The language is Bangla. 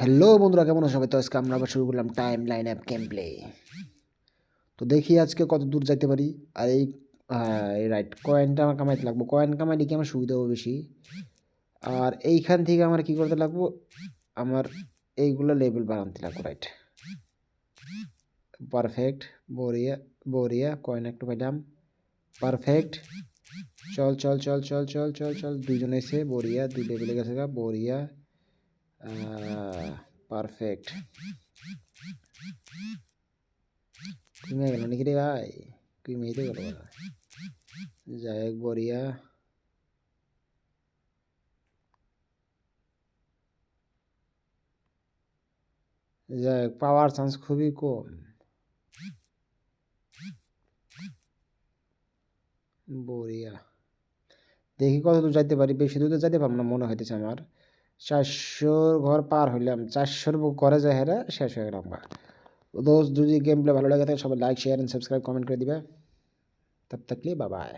হ্যালো বন্ধুরা, কেমন আছো সবাই? তো আজকে আমরা আবার শুরু করলাম time line app game play. তো দেখি আজকে কত দূর যাইতে পারি। আর এই রাইট কয়েনটা আমার কামাইতে লাগবো। কয়েন কামাইলে কি আমার সুবিধা হবে বেশি। আর এইখান থেকে আমার কি করতে লাগবো, আমার এইগুলো লেভেল বাড়াতে লাগবো। রাইট, পারফেক্ট, বরিয়া বরিয়া। কয়েন একটু পাইলাম, পারফেক্ট। চল চল চল চল চল চল চল, দুইজন এসে বরিয়া, দুই লেভেলে গেছে গা, বরিয়া, পারফেক্ট। তুমি গেল নাকি রে ভাই? তুই মেয়েতে গেল, যাই হোক বরিয়া। যাই হোক, পাওয়ার চান্স খুবই কম। বরিয়া, দেখি কত দূর যাইতে পারি। বেশি দূর তো যাইতে পারবো না মনে হইতেছে আমার। 400 ঘর পার হইলাম, 400 ঘরে যায় হেরা শেষ হয়ে গেলাম। দোস্ত, যদি গেম প্লে ভালো লাগে থাকে সবাই like share and subscribe comment করে দিবে। তব তক লি বাই বাই।